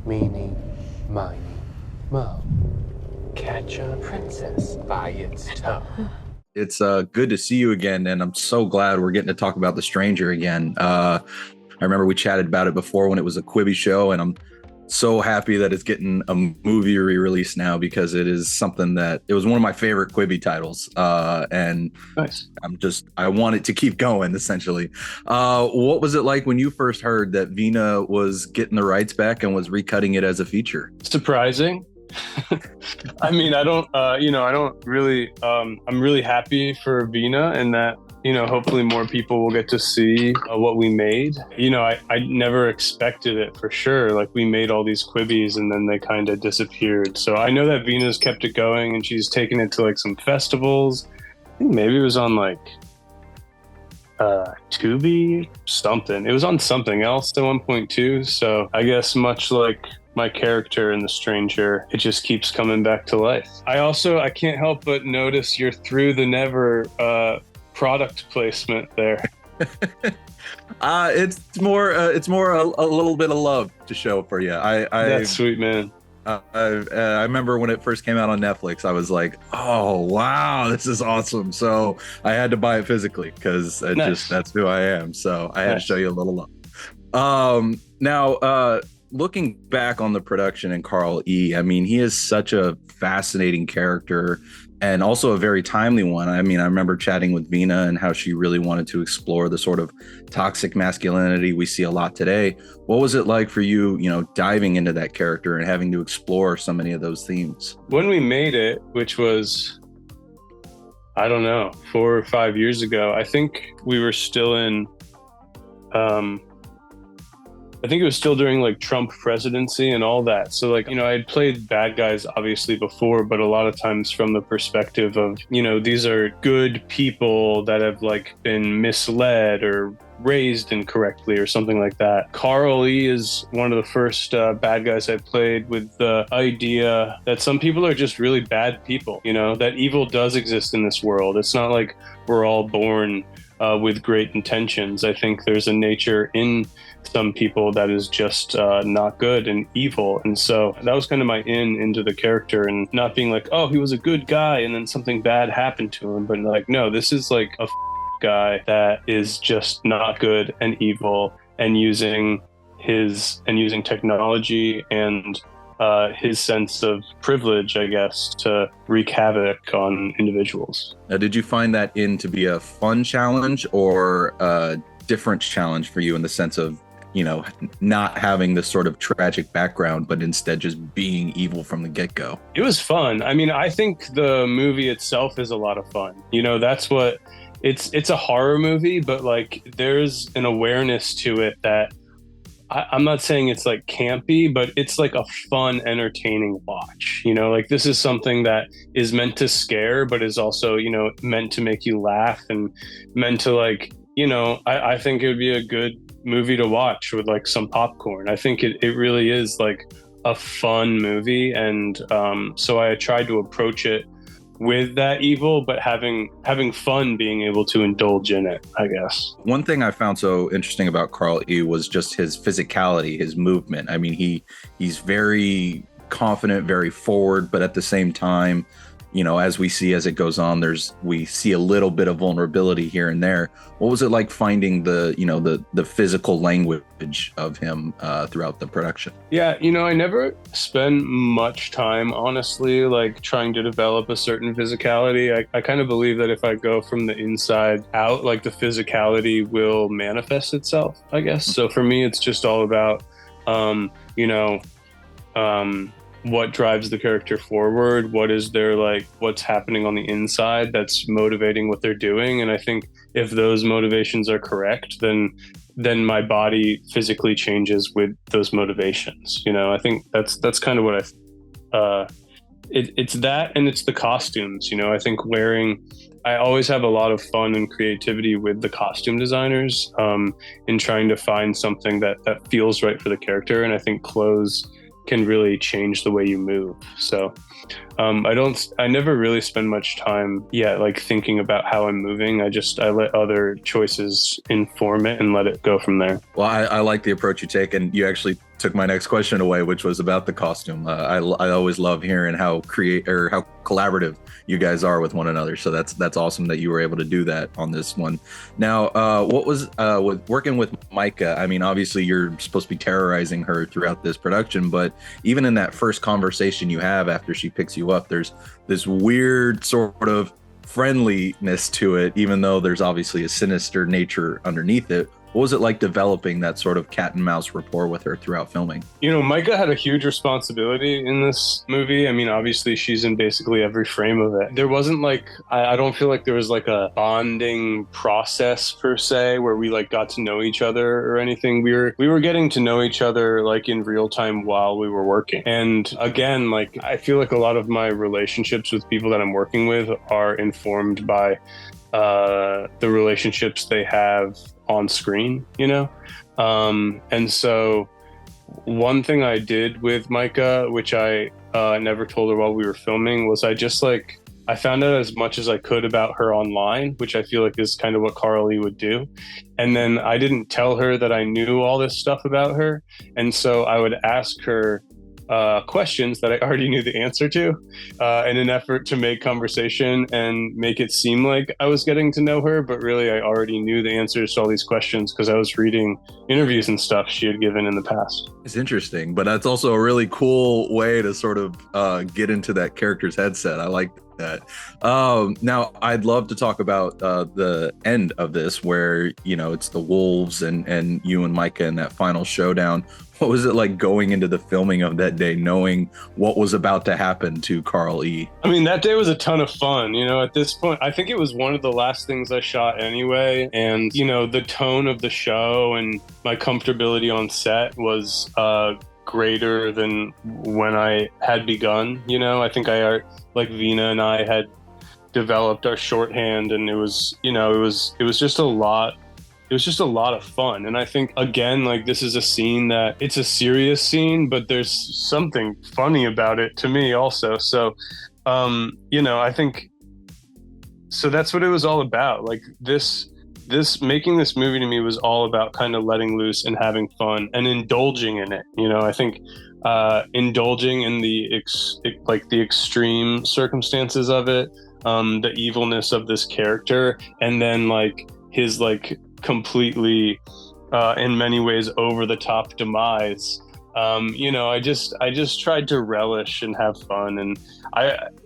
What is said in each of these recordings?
Meeny, miny, mo. Catch a princess by its toe. It's good to see you again, and I'm so glad we're getting to talk about The Stranger again. I remember we chatted about it before when it was a Quibi show, and I'm so happy that it's getting a movie re-release now because it is something that it was one of my favorite Quibi titles, and nice. I want it to keep going. Essentially, what was it like when you first heard that Vina was getting the rights back and was recutting it as a feature? Surprising. I mean, I don't really. I'm really happy for Vina and that. Hopefully more people will get to see what we made. I never expected it for sure. Like we made all these Quibbies and then they kind of disappeared. So I know that Vina's kept it going and she's taken it to like some festivals. I think maybe it was on like Tubi, something. It was on something else at one point too. So I guess much like my character in The Stranger, it just keeps coming back to life. I can't help but notice your Through the Never product placement there. It's more a little bit of love to show for you. That's sweet, man. I remember when it first came out on Netflix, I was like, oh wow, this is awesome. So I had to buy it physically because that's who I am. So I had to show you a little love. Now looking back on the production and Carl E., I mean, he is such a fascinating character and also a very timely one. I mean, I remember chatting with Vina and how she really wanted to explore the sort of toxic masculinity we see a lot today. What was it like for you, diving into that character and having to explore so many of those themes? When we made it, which was, I don't know, 4 or 5 years ago, I think we were still in, I think it was still during like Trump presidency and all that. So like, I had played bad guys obviously before, but a lot of times from the perspective of, these are good people that have like been misled or raised incorrectly or something like that. Carl E. is one of the first bad guys I played with the idea that some people are just really bad people, that evil does exist in this world. It's not like we're all born with great intentions. I think there's a nature in some people that is just not good and evil. And so that was kind of my into the character and not being like, oh, he was a good guy and then something bad happened to him. But like, no, this is like a guy that is just not good and evil and using technology and his sense of privilege, I guess, to wreak havoc on individuals. Now, did you find that to be a fun challenge or a different challenge for you in the sense of, not having this sort of tragic background, but instead just being evil from the get-go? It was fun. I mean, I think the movie itself is a lot of fun. That's what it's a horror movie, but like there's an awareness to it that I'm not saying it's like campy, but it's like a fun, entertaining watch. Like this is something that is meant to scare, but is also, meant to make you laugh and meant to like, I think it would be a good movie to watch with like some popcorn. I think it really is like a fun movie. And so I tried to approach it with that evil, but having fun being able to indulge in it, I guess. One thing I found so interesting about Carl E. was just his physicality, his movement. I mean, he's very confident, very forward, but at the same time, as we see as it goes on, we see a little bit of vulnerability here and there. What was it like finding the physical language of him throughout the production? Yeah, I never spend much time, honestly, like trying to develop a certain physicality. I kind of believe that if I go from the inside out, like the physicality will manifest itself, I guess. So for me, it's just all about, what drives the character forward, what's happening on the inside that's motivating what they're doing. And I think if those motivations are correct, then my body physically changes with those motivations. I think that's kind of what it's that, and it's the costumes. I think I always have a lot of fun and creativity with the costume designers in trying to find something that feels right for the character. And I think clothes can really change the way you move. So I never really spend much time like thinking about how I'm moving. I let other choices inform it and let it go from there. Well, I like the approach you take, and you actually took my next question away, which was about the costume. I always love hearing how collaborative you guys are with one another. So that's awesome that you were able to do that on this one. Now, what was with working with Micah? I mean, obviously you're supposed to be terrorizing her throughout this production, but even in that first conversation you have after she picks you up, there's this weird sort of friendliness to it, even though there's obviously a sinister nature underneath it. What was it like developing that sort of cat and mouse rapport with her throughout filming? You know, Micah had a huge responsibility in this movie. I mean, obviously she's in basically every frame of it. There wasn't like, I don't feel like there was like a bonding process per se where we like got to know each other or anything. We were getting to know each other like in real time while we were working. And again, like I feel like a lot of my relationships with people that I'm working with are informed by the relationships they have on screen, you know? And so one thing I did with Micah, which I never told her while we were filming, was I found out as much as I could about her online, which I feel like is kind of what Carl E would do. And then I didn't tell her that I knew all this stuff about her. And so I would ask her questions that I already knew the answer to in an effort to make conversation and make it seem like I was getting to know her, but really I already knew the answers to all these questions because I was reading interviews and stuff she had given in the past. It's interesting, but that's also a really cool way to sort of get into that character's headset. I like that. Now I'd love to talk about the end of this where, you know, it's the wolves and you and Micah in that final showdown. What was it like going into the filming of that day, knowing what was about to happen to Carl E? I mean, that day was a ton of fun. You know, at this point, I think it was one of the last things I shot anyway. And, you know, the tone of the show and my comfortability on set was greater than when I had begun. You know, I think like Vina and I had developed our shorthand, and it was, you know, it was just a lot. It was just a lot of fun. And I think, again, like this is a scene that it's a serious scene, but there's something funny about it to me also. So, you know, I think, so that's what it was all about. Like this making this movie to me was all about kind of letting loose and having fun and indulging in it. You know, I think indulging in the extreme circumstances of it, the evilness of this character, and then like his like completely in many ways over the top demise. You know, I just tried to relish and have fun, and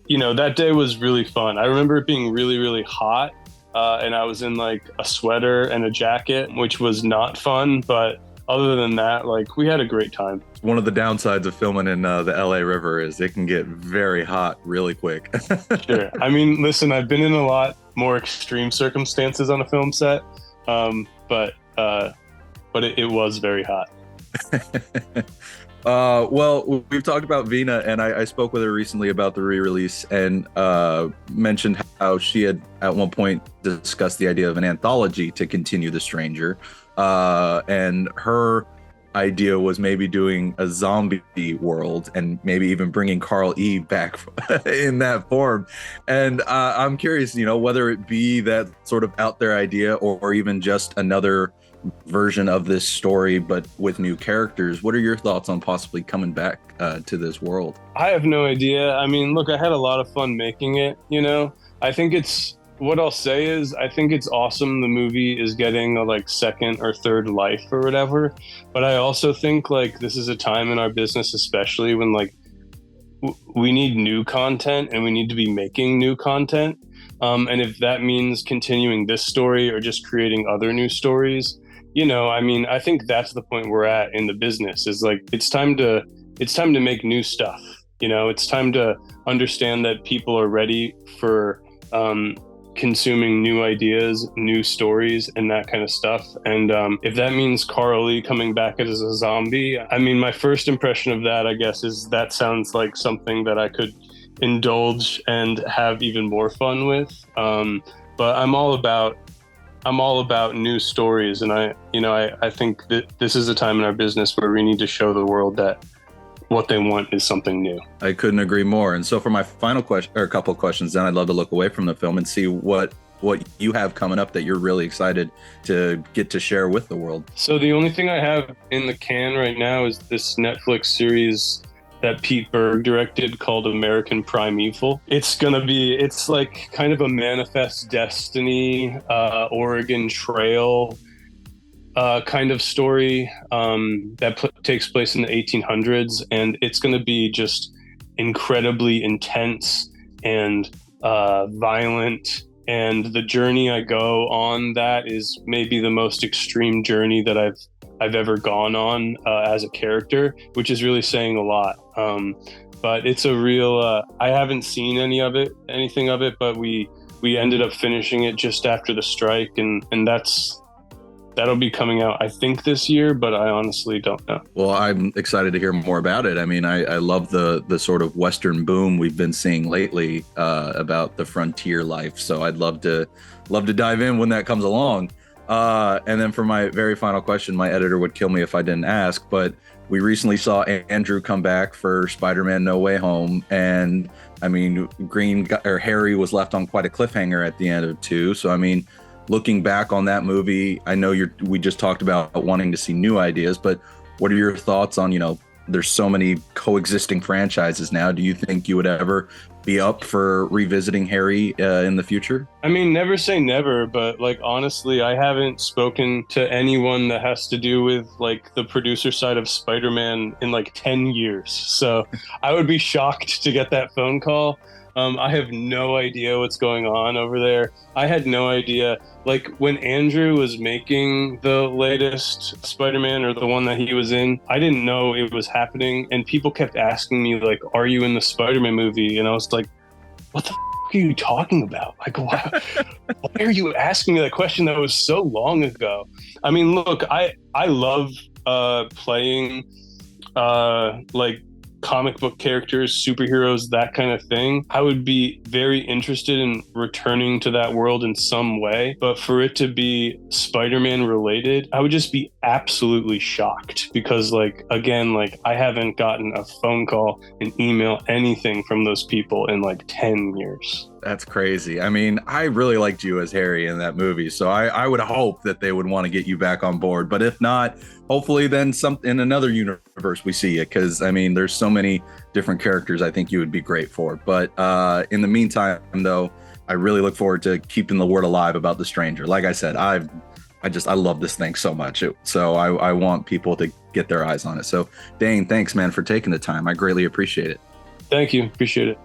you know, that day was really fun. I remember it being really, really hot, and I was in like a sweater and a jacket, which was not fun, but other than that, like we had a great time. One of the downsides of filming in the LA River is it can get very hot really quick. Sure. I mean, listen, I've been in a lot more extreme circumstances on a film set, but it was very hot. Well, we've talked about Vina, and I spoke with her recently about the re-release and mentioned how she had at one point discussed the idea of an anthology to continue The Stranger, and her idea was maybe doing a zombie world and maybe even bringing Carl E back in that form. And I'm curious, you know, whether it be that sort of out there idea or even just another version of this story but with new characters. What are your thoughts on possibly coming back to this world? I have no idea. I mean, look, I had a lot of fun making it, you know. I think what I'll say is I think it's awesome the movie is getting a like second or third life or whatever, but I also think like this is a time in our business, especially when like we need new content and we need to be making new content, and if that means continuing this story or just creating other new stories, you know, I mean, I think that's the point we're at in the business, is like it's time to make new stuff. You know, it's time to understand that people are ready for consuming new ideas, new stories, and that kind of stuff. And if that means Carl E coming back as a zombie, I mean, my first impression of that, I guess, is that sounds like something that I could indulge and have even more fun with. But I'm all about new stories, and I think that this is a time in our business where we need to show the world that what they want is something new. I couldn't agree more. And so for my final question, or a couple of questions, then I'd love to look away from the film and see what what you have coming up that you're really excited to get to share with the world. So the only thing I have in the can right now is this Netflix series that Pete Berg directed called American Primeval. It's like kind of a Manifest Destiny, Oregon Trail kind of story that takes place in the 1800s, and it's going to be just incredibly intense and violent. And the journey I go on that is maybe the most extreme journey that I've ever gone on as a character, which is really saying a lot. But it's a real, I haven't seen anything of it, but we ended up finishing it just after the strike, and that'll be coming out, I think, this year, but I honestly don't know. Well, I'm excited to hear more about it. I mean, I love the sort of Western boom we've been seeing lately about the frontier life. So I'd love to dive in when that comes along. And then for my very final question, my editor would kill me if I didn't ask, but we recently saw Andrew come back for Spider-Man No Way Home. And I mean, Harry was left on quite a cliffhanger at the end of 2. So, I mean, looking back on that movie, I know we just talked about wanting to see new ideas, but what are your thoughts on, there's so many coexisting franchises now. Do you think you would ever be up for revisiting Harry in the future? I mean, never say never, but like, honestly, I haven't spoken to anyone that has to do with like the producer side of Spider-Man in like 10 years. So I would be shocked to get that phone call. I have no idea what's going on over there. I had no idea. Like, when Andrew was making the latest Spider-Man, or the one that he was in, I didn't know it was happening. And people kept asking me, like, are you in the Spider-Man movie? And I was like, what the f*** are you talking about? Like, why are you asking me that question that was so long ago? I mean, look, I love playing like comic book characters, superheroes, that kind of thing. I would be very interested in returning to that world in some way, but for it to be Spider-Man related, I would just be absolutely shocked, because like, again, like, I haven't gotten a phone call, an email, anything from those people in like 10 years. That's crazy. I mean, I really liked you as Harry in that movie, so I would hope that they would want to get you back on board. But if not, hopefully then in another universe we see it, because I mean, there's so many different characters I think you would be great for. But in the meantime, though, I really look forward to keeping the word alive about The Stranger. Like I said, I love this thing so much. So I want people to get their eyes on it. So Dane, thanks, man, for taking the time. I greatly appreciate it. Thank you. Appreciate it.